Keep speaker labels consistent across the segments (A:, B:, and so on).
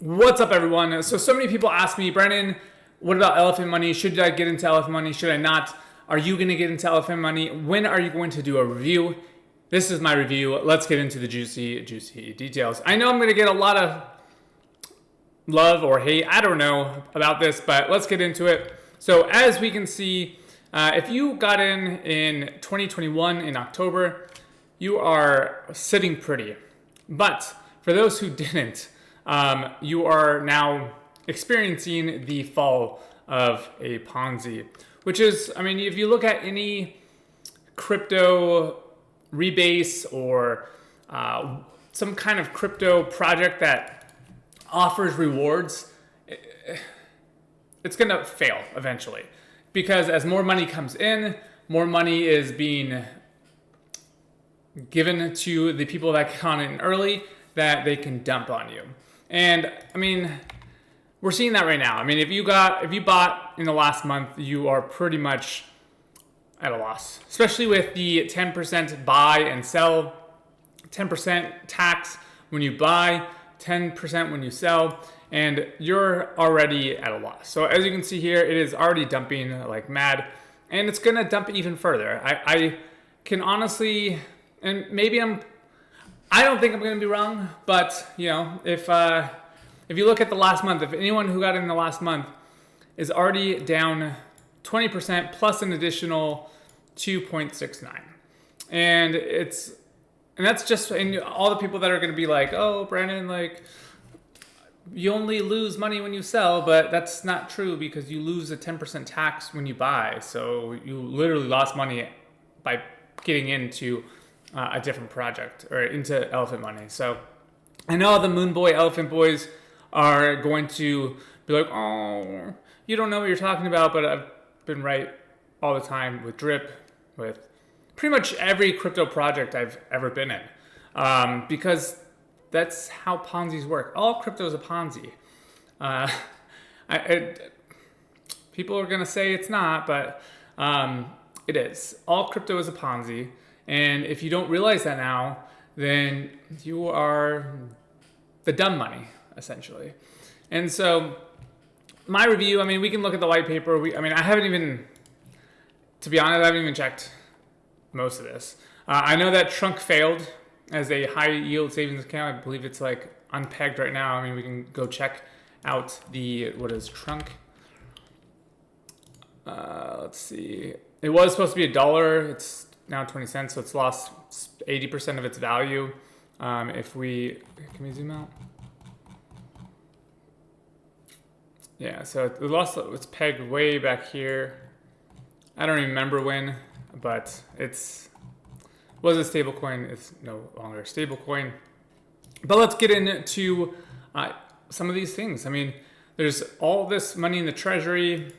A: What's up, everyone? So many people ask me, Brennan, what about elephant money? Should I get into elephant money? Should I not? Are you going to get into elephant money? When are you going to do a review? This is my review. Let's get into the juicy details. I know I'm going to get a lot of love or hate, I don't know about this, but let's get into it. So as we can see, if you got in 2021 in October, you are sitting pretty. But for those who didn't, you are now experiencing the fall of a Ponzi, which is, I mean, if you look at any crypto rebase or some kind of crypto project that offers rewards, it's going to fail eventually. Because as more money comes in, more money is being given to the people that got in early that they can dump on you. And I mean, we're seeing that right now. I mean, if you bought in the last month, you are pretty much at a loss, especially with the 10% buy and sell, 10% tax when you buy, 10% when you sell, and you're already at a loss. So as you can see here, it is already dumping like mad, and it's gonna dump even further. I can honestly, and maybe I don't think I'm going to be wrong, but you know, if you look at the last month, if anyone who got in the last month is already down 20% plus an additional 2.69, and that's just, and all the people that are going to be like, oh, Brandon, like you only lose money when you sell, but that's not true because you lose a 10% tax when you buy, so you literally lost money by getting into a different project or into elephant money. So I know the Moon Boy Elephant Boys are going to be like, oh, you don't know what you're talking about, but I've been right all the time with Drip, with pretty much every crypto project I've ever been in, because that's how Ponzi's work. All crypto is a Ponzi. People are gonna say it's not, but it is. All crypto is a Ponzi. And if you don't realize that now, then you are the dumb money, essentially. And so my review, I mean, we can look at the white paper. I haven't even, to be honest, I haven't even checked most of this. I know that Trunk failed as a high yield savings account. I believe it's like unpegged right now. I mean, we can go check out what is Trunk? Let's see. It was supposed to be $1. It's now 20 cents, so it's lost 80% of its value. Can we zoom out? Yeah, so it lost its peg way back here. I don't even remember when, but was a stable coin. It's no longer a stable coin. But let's get into some of these things. I mean, there's all this money in the treasury.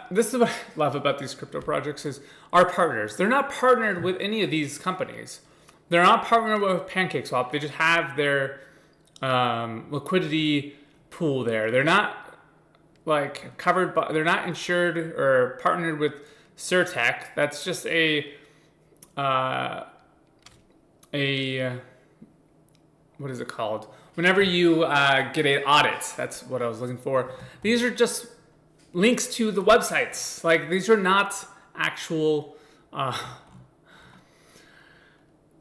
A: This is what I love about these crypto projects is our partners. They're not partnered with any of these companies. They're not partnered with PancakeSwap. They just have their liquidity pool there. They're not like covered by, they're not insured or partnered with Surtech. That's just a what is it called? Whenever you get an audit, that's what I was looking for. These are just links to the websites. Like, these are not actual,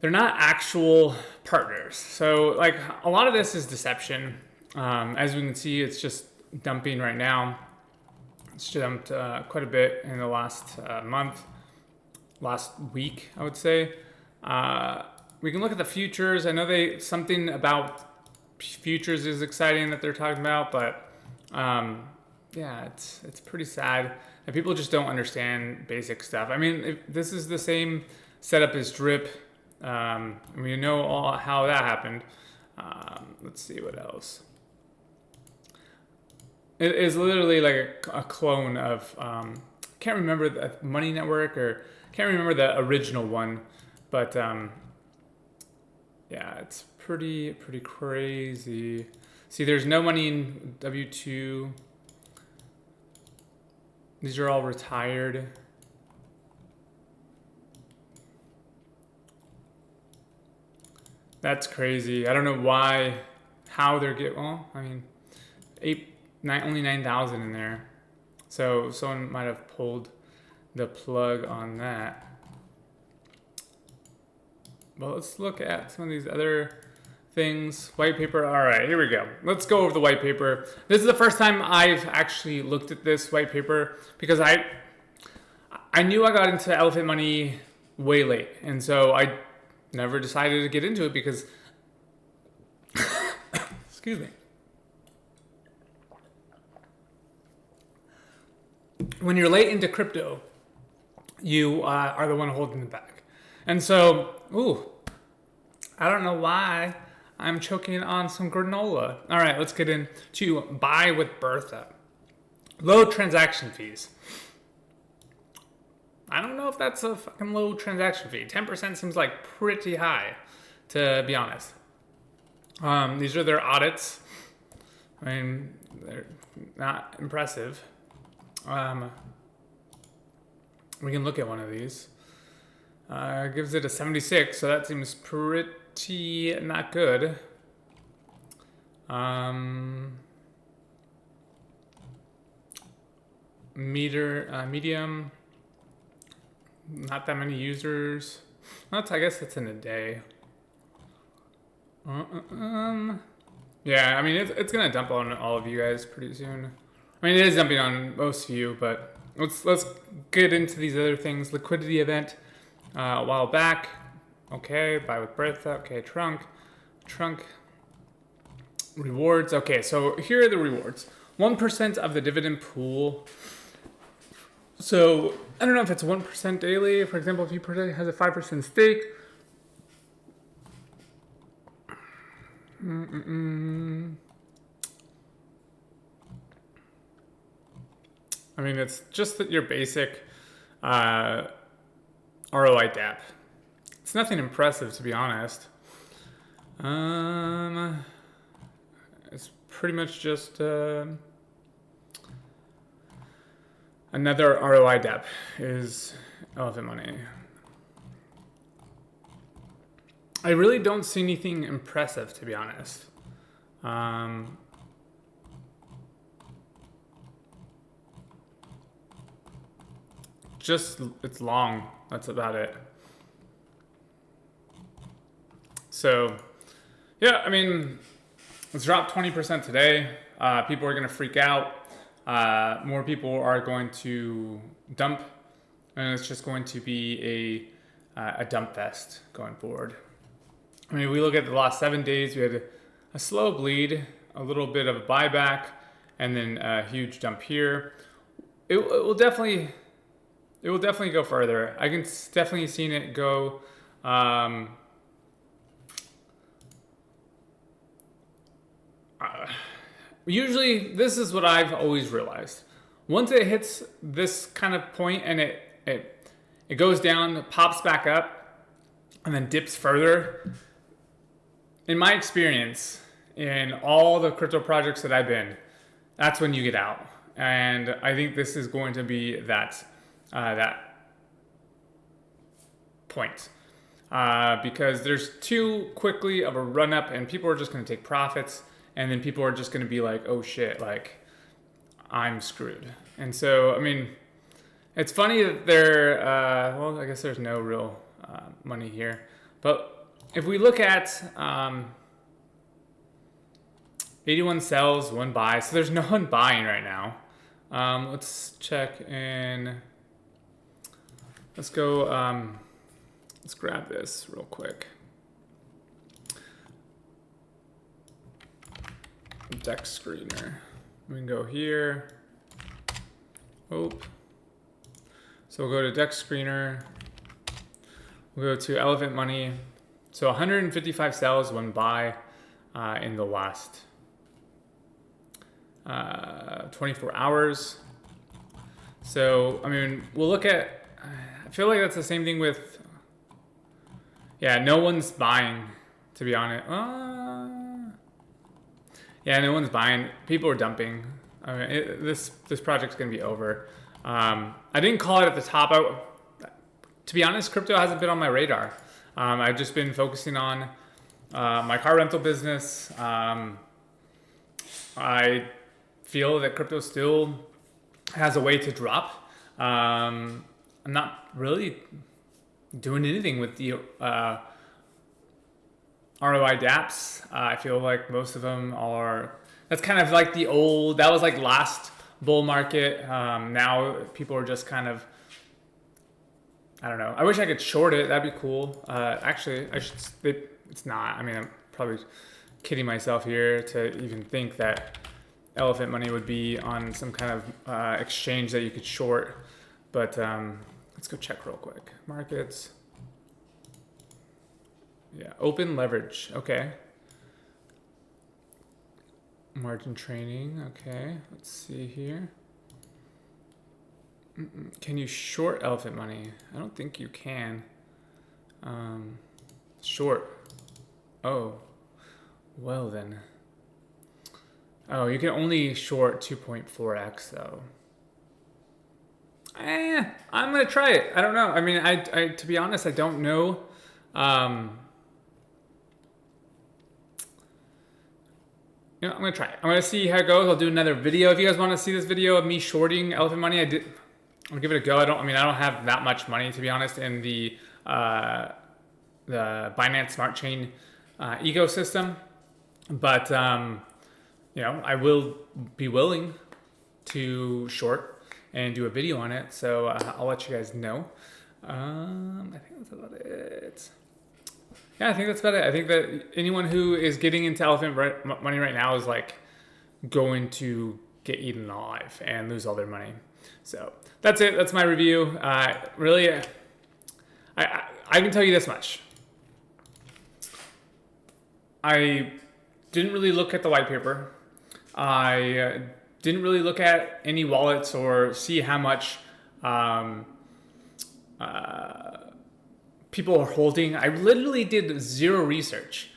A: they're not actual partners. So like a lot of this is deception. As we can see, it's just dumping right now. It's jumped quite a bit in the last last week, I would say. We can look at the futures. I know something about futures is exciting that they're talking about, but yeah, it's pretty sad that people just don't understand basic stuff. I mean, this is the same setup as Drip. We know how that happened. Let's see what else. It is literally like a clone of, can't remember the Money Network, or can't remember the original one, but yeah, it's pretty crazy. See, there's no money in W2. These are all retired. That's crazy. I don't know why, how they're well, I mean, only 9,000 in there. So someone might have pulled the plug on that. Well, let's look at some of these other things. White paper. All right, here we go. Let's go over the white paper. This is the first time I've actually looked at this white paper because I knew I got into elephant money way late, and so I never decided to get into it because excuse me. When you're late into crypto, you are the one holding the bag. And so, I don't know why I'm choking on some granola. All right, let's get into buy with Bertha. Low transaction fees. I don't know if that's a fucking low transaction fee. 10% seems like pretty high, to be honest. These are their audits. I mean, they're not impressive. We can look at one of these. Gives it a 76, so that seems pretty not good. Medium. Not that many users. I guess that's in a day. Yeah, I mean, it's gonna dump on all of you guys pretty soon. I mean, it is dumping on most of you, but let's get into these other things. Liquidity event a while back. Okay, buy with Bertha. Okay, trunk. Rewards. Okay, so here are the rewards. 1% of the dividend pool. So I don't know if it's 1% daily. For example, if you has a 5% stake. I mean, it's just that your basic ROI DAP. It's nothing impressive, to be honest. It's pretty much just another ROI DAP is elephant money. I really don't see anything impressive, to be honest. Just, it's long. That's about it. So, yeah, I mean, it's dropped 20% today. People are going to freak out. More people are going to dump, and it's just going to be a dump fest going forward. I mean, we look at the last 7 days, we had a slow bleed, a little bit of a buyback, and then a huge dump here. It will definitely go further. I can definitely seen it go. Usually, this is what I've always realized. Once it hits this kind of point and it goes down, pops back up, and then dips further. In my experience, in all the crypto projects that I've been, that's when you get out. And I think this is going to be that point. Because there's too quickly of a run up and people are just going to take profits. And then people are just going to be like, oh shit, like, I'm screwed. And so, I mean, it's funny that well, I guess there's no real money here. But if we look at 81 sells, 1 buys. So there's no one buying right now. Let's check in. Let's go, let's grab this real quick. Deck screener. We can go here. So we'll go to deck screener. We'll go to elephant money. So 155 sells, 1 buy in the last 24 hours. So, I mean, we'll look at, I feel like that's the same thing with, yeah, no one's buying, to be honest. Yeah, no one's buying. People are dumping. I mean, this project's going to be over. I didn't call it at the top. To be honest, crypto hasn't been on my radar. I've just been focusing on my car rental business. I feel that crypto still has a way to drop. I'm not really doing anything with the ROI dApps. I feel like most of them are, that's kind of like that was like last bull market. Now people are just kind of, I don't know. I wish I could short it. That'd be cool. Actually, it's not. I mean, I'm probably kidding myself here to even think that elephant money would be on some kind of exchange that you could short. But let's go check real quick. Markets. Yeah, open leverage. Okay. Margin training. Okay, let's see here. Can you short elephant money? I don't think you can. Short. Oh, well then. Oh, you can only short 2.4x though. I'm gonna try it. I don't know. I mean, I to be honest, I don't know. You know, I'm gonna try it. I'm gonna see how it goes. I'll do another video. If you guys want to see this video of me shorting elephant money, I'll give it a go. I don't have that much money, to be honest, in the Binance Smart Chain ecosystem, but you know, I will be willing to short and do a video on it. So I'll let you guys know. I think that's about it. Yeah, I think that's about it. I think that anyone who is getting into elephant money right now is like going to get eaten alive and lose all their money. So that's it. That's my review. Really, I can tell you this much. I didn't really look at the white paper. I didn't really look at any wallets or see how much people are holding. I literally did zero research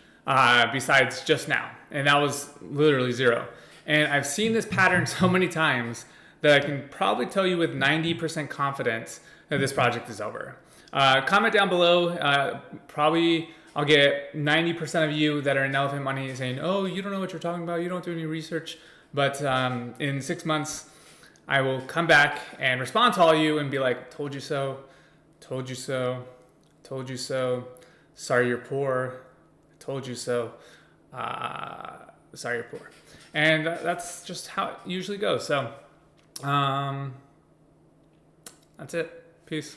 A: besides just now, and that was literally zero. And I've seen this pattern so many times that I can probably tell you with 90% confidence that this project is over. Comment down below. Probably I'll get 90% of you that are in elephant money saying, oh, you don't know what you're talking about. You don't do any research. But in 6 months, I will come back and respond to all you and be like, told you so, told you so, told you so, sorry you're poor, told you so, sorry you're poor. And that's just how it usually goes. So that's it. Peace.